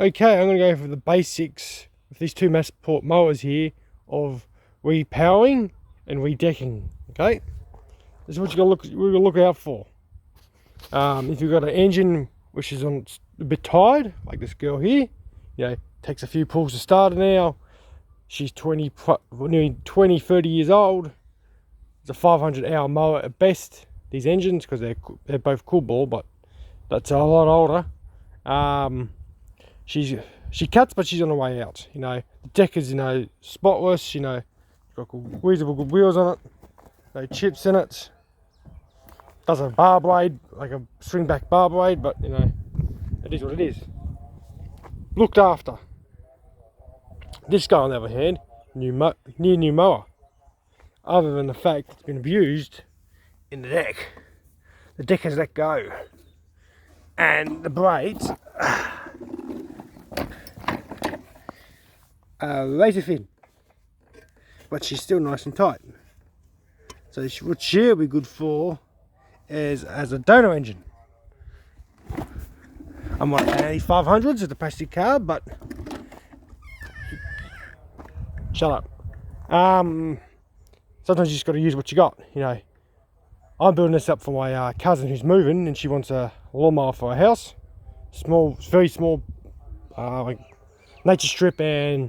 Okay, I'm going to go for the basics with these two mass port mowers here of repowering and redecking. Okay, this is what you're going to look out for. If you've got an engine which is on a bit tired, like this girl here, takes a few pulls to start her now. She's 30 years old. It's a 500-hour mower at best. These engines, because they're both cool ball, but that's a lot older. She cuts, but she's on the way out. The deck is spotless. She's got reasonable good wheels on it. No chips in it. Does a bar blade, like a swing back bar blade, but it is what it is. Looked after. This guy, on the other hand, new mower. Other than the fact it's been abused in the deck. The deck has let go. And the blades are razor thin. But she's still nice and tight. So what she'll be good for is as a donor engine. I'm on 500s with the plastic carb, but shut up. Sometimes you just got to use what you got. I'm building this up for my cousin who's moving, and she wants a lawnmower for her house. Small, very small, like nature strip, and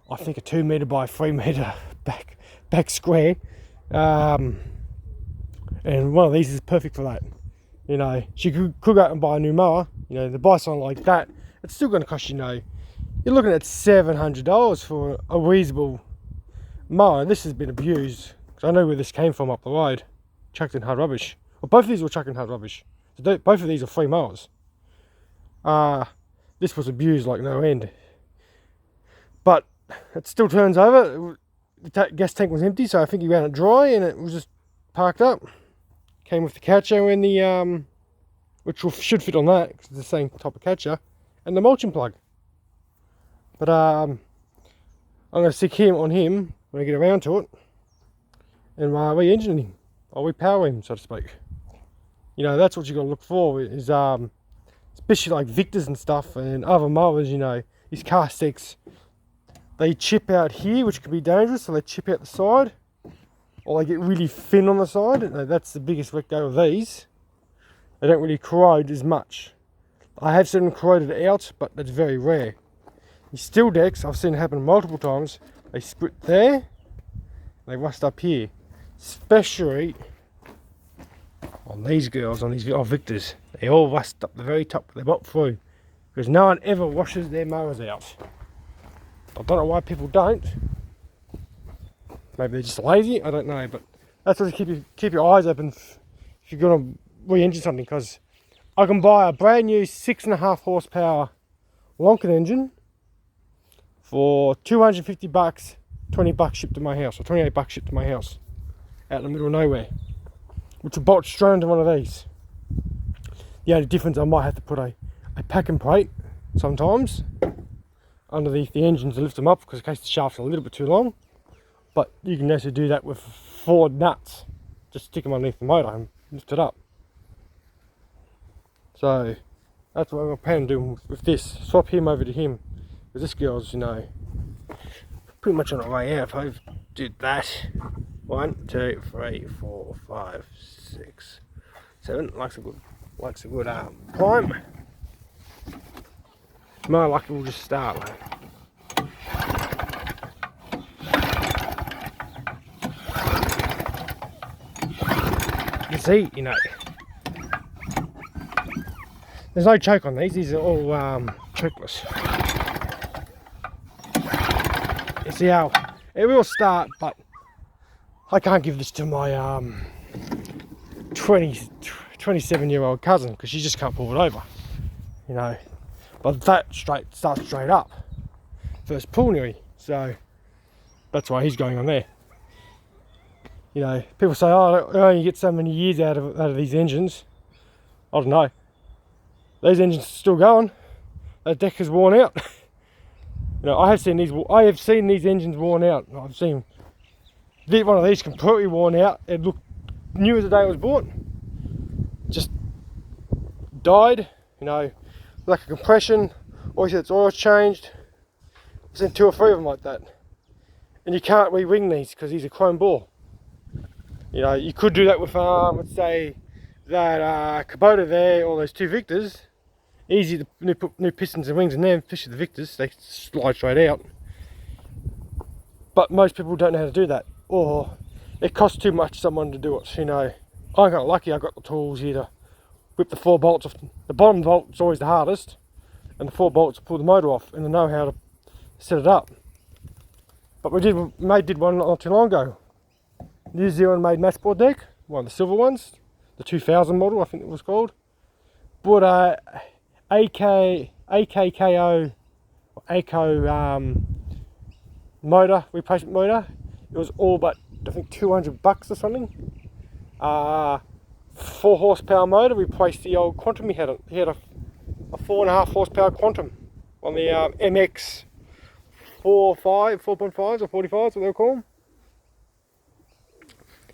I think a 2 meter by 3 meter back square. And one of these is perfect for that. She could go out and buy a new mower. To buy something like that, it's still going to cost you're looking at $700 for a reasonable mower. This has been abused, because I know where this came from up the road. Chucked in hard rubbish. Well, both of these were chucked in hard rubbish. So both of these are free mowers. This was abused like no end. But it still turns over. The gas tank was empty, so I think he ran it dry and it was just parked up. Came with the catcher and the which should fit on that because it's the same type of catcher, and the mulching plug. But I'm going to stick him on him when I get around to it, and re-engine him, or repower him, so to speak. That's what you got to look for. Is especially like Victors and stuff and other mowers. These castex, they chip out here, which can be dangerous. So they chip out the side, or they get really thin on the side. That's the biggest wreck go of these. They don't really corrode as much. I have seen them corroded out, but that's very rare. These steel decks, I've seen it happen multiple times. They split there, they rust up here. Especially on these girls, on these Victors. They all rust up the very top, they're not through. Because no one ever washes their mowers out. I don't know why people don't. Maybe they're just lazy, I don't know. But that's what keep your eyes open if you're going to re-engine something. Because I can buy a brand new 6.5 horsepower Lonkin engine for $250, $20 shipped to my house, or $28 shipped to my house, out in the middle of nowhere, which will bolt straight into one of these. The only difference, I might have to put a packing plate sometimes underneath the engine to lift them up, because in case the shaft's a little bit too long. But you can actually do that with 4 nuts. Just stick them underneath the motor and lift it up. So that's what I'm planning on doing with this. Swap him over to him, because this girl's pretty much on her way out. If I did that, 1, 2, 3, 4, 5, 6, 7. Likes a good climb. My luck will just start. You see, there's no choke on these. These are all chokeless. You see how it will start, but I can't give this to my 27-year-old cousin, because she just can't pull it over, But that starts straight up, first pull nearly, so that's why he's going on there. People say, oh, I only get so many years out of these engines. I don't know. These engines are still going. That deck is worn out. I have seen these engines worn out. I've seen one of these completely worn out. It looked new as the day it was bought. Just died, lack of compression, Always had its oils changed. There's been 2 or 3 of them like that. And you can't re-wing these because these are chrome bore. You know, you could do that with, let's say, that Kubota there, or those 2 Victors. Easy to put new pistons and wings in there, especially the Victors, they slide straight out. But most people don't know how to do that, or it costs too much someone to do it. You know, I got lucky, I got the tools here to whip the 4 bolts off. The bottom bolt's always the hardest, and the 4 bolts pull the motor off, and I know how to set it up. But we did one not too long ago. New Zealand made matchboard deck, one of the silver ones, the 2000 model I think it was called. Bought a AKKO motor, replacement motor. It was all but I think $200 or something. 4 horsepower motor, replaced the old Quantum he had. He had a 4.5 horsepower Quantum on the MX 4.5s or 45s, what they'll call them.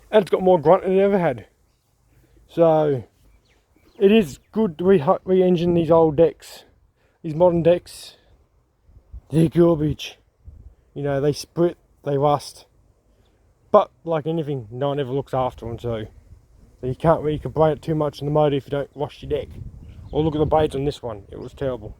And it's got more grunt than it ever had. So it is good to re-engine these old decks. These modern decks, they're garbage. You know, they split, they rust. But like anything, no one ever looks after them too. So you can't really complain it too much in the motor if you don't wash your deck. Or look at the blades on this one, it was terrible.